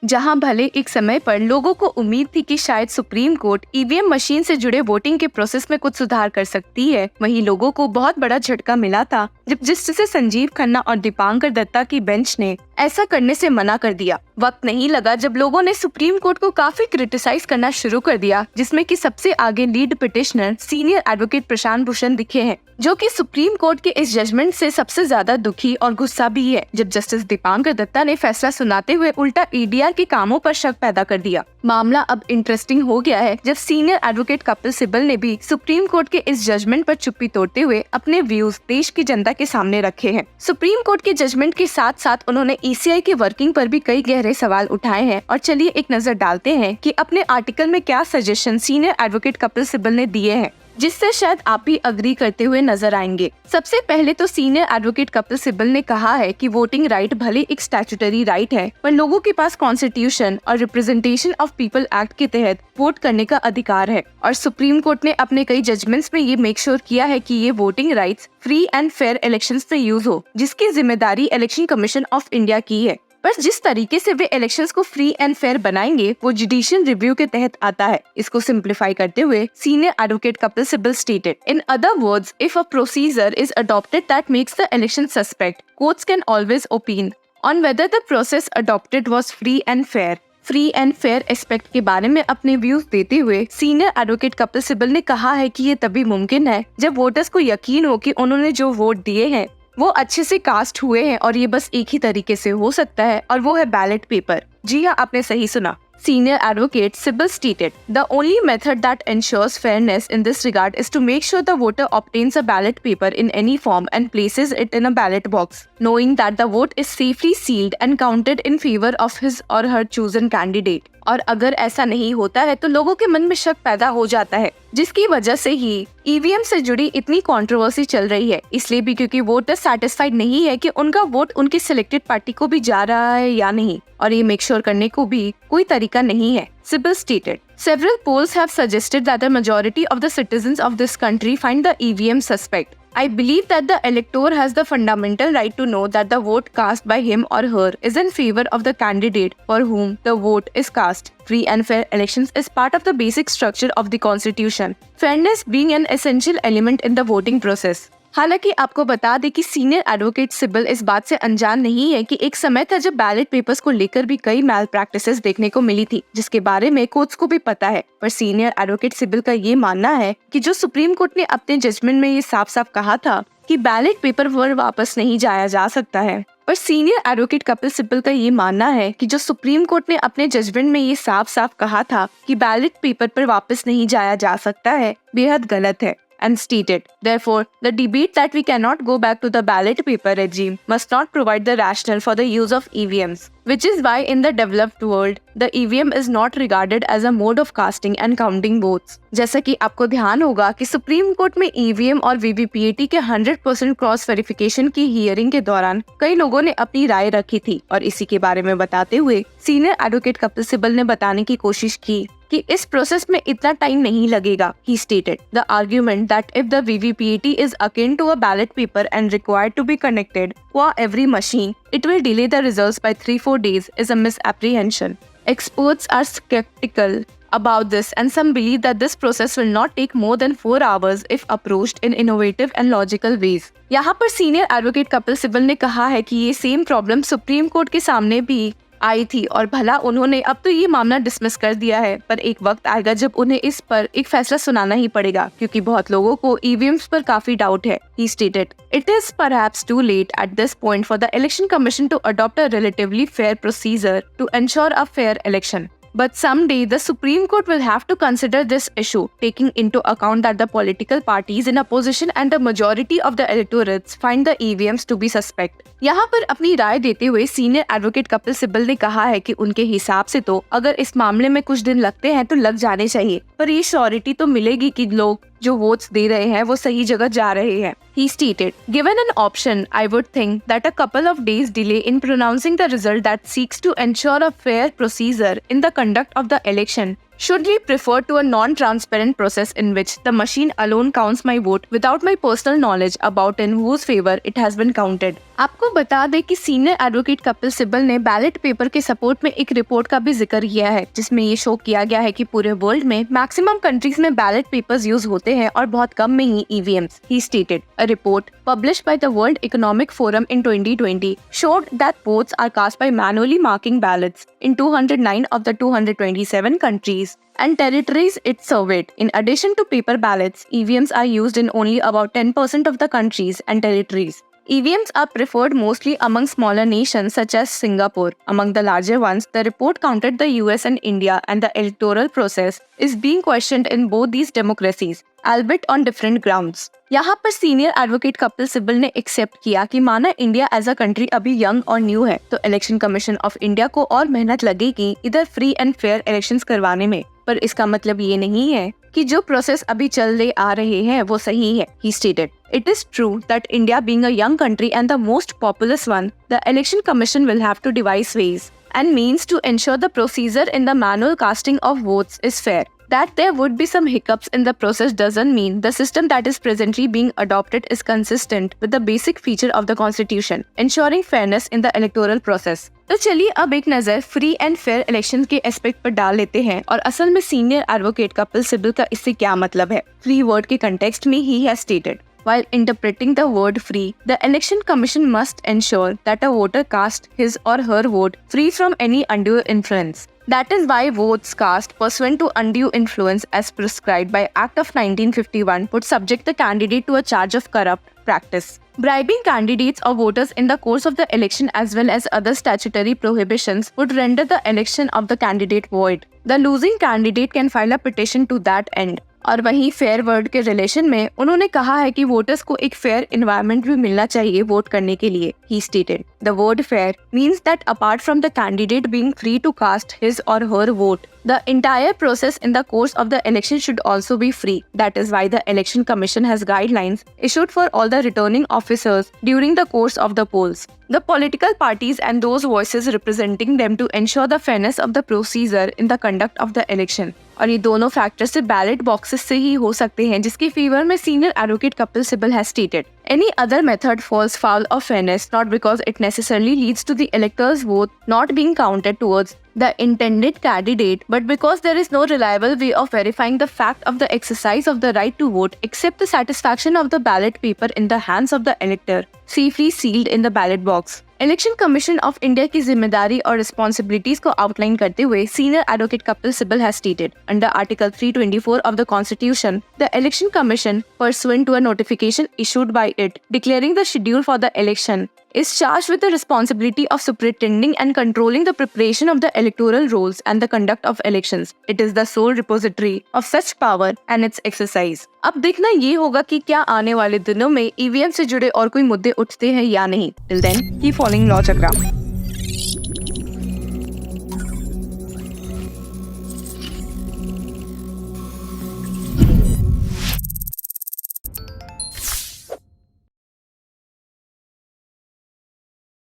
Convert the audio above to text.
जहां भले एक समय पर लोगों को उम्मीद थी कि शायद सुप्रीम कोर्ट ईवीएम मशीन से जुड़े वोटिंग के प्रोसेस में कुछ सुधार कर सकती है, वहीं लोगों को बहुत बड़ा झटका मिला था जब जस्टिस संजीव खन्ना और दीपांकर दत्ता की बेंच ने ऐसा करने से मना कर दिया। वक्त नहीं लगा जब लोगों ने सुप्रीम कोर्ट को काफी क्रिटिसाइज करना शुरू कर दिया, जिसमें कि सबसे आगे lead petitioner senior advocate Prashant Bhushan दिखे हैं, जो कि सुप्रीम कोर्ट के इस जजमेंट से सबसे ज्यादा दुखी और गुस्सा भी है, जब जस्टिस दीपांकर दत्ता ने फैसला सुनाते हुए उल्टा ईडीआर के कामों पर शक पैदा कर दिया। मामला अब इंटरेस्टिंग हो गया है जब सीनियर एडवोकेट कपिल सिब्बल ने भी सुप्रीम कोर्ट के इस जजमेंट पर चुप्पी तोड़ते हुए अपने व्यूज देश की जनता के सामने रखे हैं। सुप्रीम कोर्ट के जजमेंट के साथ साथ उन्होंने ईसीआई की वर्किंग पर भी कई गहरे सवाल उठाए हैं, और चलिए एक नजर डालते हैं कि अपने आर्टिकल में क्या suggestion senior advocate Kapil Sibal ने दिए हैं, जिससे शायद आप भी अग्री करते हुए नजर आएंगे। सबसे पहले तो सीनियर एडवोकेट कपिल सिब्बल ने कहा है कि वोटिंग राइट भले एक स्टैट्यूटरी राइट है, पर लोगों के पास कॉन्स्टिट्यूशन और रिप्रेजेंटेशन ऑफ पीपल एक्ट के तहत वोट करने का अधिकार है, और सुप्रीम कोर्ट ने अपने कई जजमेंट्स में ये मेक श्योर किया है कि ये voting rights free and fair elections में यूज हो, जिसकी जिम्मेदारी इलेक्शन कमीशन ऑफ इंडिया की है। पर जिस तरीके से वे इलेक्शंस को फ्री एंड फेयर बनाएंगे वो जुडिशियल रिव्यू के तहत आता है। इसको सिंप्लीफाई करते हुए senior advocate Kapil Sibal stated, in other words, if a procedure is adopted that makes the election suspect, courts can always open on whether the process adopted was free and fair. Free and fair aspect के बारे में अपने views देते हुए senior advocate Kapil Sibal ने कहा है कि ये तभी मुमकिन है जब वोटर्स को यकीन हो कि उन्होंने जो वोट दिए हैं वो अच्छे से कास्ट हुए हैं, और ये बस एक ही तरीके से हो सकता है, और वो है बैलेट पेपर। जी हाँ, आपने सही सुना। Senior advocate Sybil stated, "The only method that ensures fairness in this regard is to make sure the voter obtains a ballot paper in any form and places it in a ballot box, knowing that the vote is safely sealed and counted in favor of his or her chosen candidate." और अगर ऐसा नहीं होता है तो लोगों के मन में शक पैदा हो जाता है, जिसकी वजह से ही ईवीएम से जुड़ी इतनी कंट्रोवर्सी चल रही है। इसलिए भी क्योंकि वोटर सैटिस्फाइड नहीं है कि उनका वोट उनकी सिलेक्टेड पार्टी को भी जा रहा है या नहीं, और ये मेक श्योर करने को भी कोई तरीका नहीं है। Sybil stated, "Several polls have suggested that the majority of the citizens of this country find the EVM suspect. I believe that the elector has the fundamental right to know that the vote cast by him or her is in favor of the candidate for whom the vote is cast. Free and fair elections is part of the basic structure of the Constitution, fairness being an essential element in the voting process." हालांकि आपको बता दें कि senior advocate Sibal इस बात से अनजान नहीं है कि एक समय था जब बैलेट पेपर्स को लेकर भी कई मैल प्रैक्टिसेस देखने को मिली थी, जिसके बारे में कोर्ट्स को भी पता है। पर सीनियर एडवोकेट सिब्बल का ये मानना है कि जो सुप्रीम कोर्ट ने अपने जजमेंट में ये साफ साफ कहा था कि बैलेट पेपर पर वापस नहीं जाया जा सकता है, पर सीनियर एडवोकेट कपिल सिब्बल का ये मानना है कि जो सुप्रीम कोर्ट ने अपने जजमेंट में ये साफ साफ कहा था कि बैलेट पेपर पर वापस नहीं जाया जा सकता है, बेहद गलत है। And stated, therefore, the debate that we cannot go back to the ballot paper regime must not provide the rationale for the use of EVMs, which is why in the developed world, the EVM is not regarded as a mode of casting and counting votes. जैसा कि आपको ध्यान होगा कि supreme court में EVM और VVPAT के 100% cross verification की हियरिंग के दौरान कई लोगों ने अपनी राय रखी थी, और इसी के बारे में बताते हुए सीनियर एडवोकेट कपिल सिब्बल ने बताने की कोशिश की कि इस प्रोसेस में इतना टाइम नहीं लगेगा। He stated, "The argument that if the VVPAT is akin to a ballot paper and required to be connected for every machine, it will delay the results by 3-4 days is a misapprehension. Experts are skeptical about this and some believe that this process will not take more than 4 hours if approached in innovative and logical ways." यहाँ पर senior advocate Kapil Sibal ने कहा है कि ये same problem supreme court के सामने भी आई थी, और भला उन्होंने अब तो ये मामला डिसमिस कर दिया है, पर एक वक्त आएगा जब उन्हें इस पर एक फैसला सुनाना ही पड़ेगा, क्योंकि बहुत लोगों को ईवीएम्स पर काफी डाउट है। He stated, "It is perhaps too late at this point for the Election Commission to adopt a relatively fair procedure to ensure a fair election. But someday the Supreme Court will have to consider this issue, taking into account that the political parties in opposition and the majority of the electorates find the EVMs to be suspect." यहाँ पर अपनी राय देते हुए senior advocate Kapil Sibal ने कहा है कि उनके हिसाब से तो अगर इस मामले में कुछ दिन लगते हैं तो लग जाने चाहिए, पर ये श्योरिटी तो मिलेगी कि लोग जो वोट्स दे रहे हैं वो सही जगह जा रहे हैं। He stated, "Given an option, I would think that a couple of days delay in pronouncing the result that seeks to ensure a fair procedure in the conduct of the election Should we prefer to a non-transparent process in which the machine alone counts my vote without my personal knowledge about in whose favor it has been counted? आपको बता दें कि senior advocate Kapil Sibal ने ballot paper के support में एक report का भी जिक्र किया है, जिसमें ये शो किया गया है कि पूरे वर्ल्ड में मैक्सिमम कंट्रीज में बैलेट पेपर्स यूज होते हैं और बहुत कम में ही EVMs. He stated, a report published by the World Economic Forum in 2020 showed that votes are cast by manually marking ballots in 209 of the 227 countries and territories it surveyed. In addition to paper ballots, EVMs are used in only about 10% of the countries and territories. EVMs are preferred mostly among smaller nations such as Singapore. Among the larger ones, the report counted the US and India, and the electoral process is being questioned in both these democracies, albeit on different grounds. यहाँ पर senior advocate Kapil Sibal ने accept किया कि माना India as a country अभी young और new है, तो इलेक्शन कमीशन ऑफ इंडिया को और मेहनत लगेगी इधर फ्री एंड फेयर इलेक्शंस करवाने में, पर इसका मतलब ये नहीं है कि जो प्रोसेस अभी चल आ रहे हैं वो सही है. He stated, it is true that India being a young country and the most populous one, the election commission will have to devise ways and means to ensure the procedure in the manual casting of votes is fair. That there would be some hiccups in the process doesn't mean the system that is presently being adopted is consistent with the basic feature of the constitution, ensuring fairness in the electoral process. तो चलिए अब एक नजर free and fair election के aspect पर डाल लेते हैं और असल में सीनियर एडवोकेट कपिल सिब्बल का इससे क्या मतलब है. फ्री वर्ड के कंटेक्स्ट में he has stated, while interpreting the word free, the election commission must ensure that a voter casts his or her vote free from any undue influence. That is why votes cast pursuant to undue influence as prescribed by Act of 1951 would subject the candidate to a charge of corrupt practice. Bribing candidates or voters in the course of the election as well as other statutory prohibitions would render the election of the candidate void. The losing candidate can file a petition to that end. और वहीं fair word के relation में उन्होंने कहा है कि voters को एक फेयर एनवायरनमेंट भी मिलना चाहिए वोट करने के लिए. He stated, the word fair means that apart from the candidate being free to cast his or her vote, the entire process in the course of the election should also be free. That is why the Election Commission has guidelines issued for all the returning officers during the course of the polls, the political parties and those voices representing them to ensure the fairness of the procedure in the conduct of the election. और ये दोनों factor से ballot boxes से ही हो सकते हैं, जिसके favour में senior advocate Kapil Sibal has stated, any other method falls foul of fairness not because it necessarily leads to the elector's vote not being counted towards the intended candidate, but because there is no reliable way of verifying the fact of the exercise of the right to vote except the satisfaction of the ballot paper in the hands of the elector, safely sealed in the ballot box. Election commission of India की जिम्मेदारी और responsibilities को outline करते हुए senior advocate Kapil Sibal has stated, under article 324 of the Constitution, the Election Commission, pursuant to a notification issued by it declaring the schedule for the election, is charged with the responsibility of superintending and controlling the preparation of the electoral rolls and the conduct of elections. It is the sole repository of such power and its exercise. अब देखना ये होगा कि क्या आने वाले दिनों में ईवीएम से जुड़े और कोई मुद्दे उठते हैं या नहीं. Till then, keep following law चक्रा.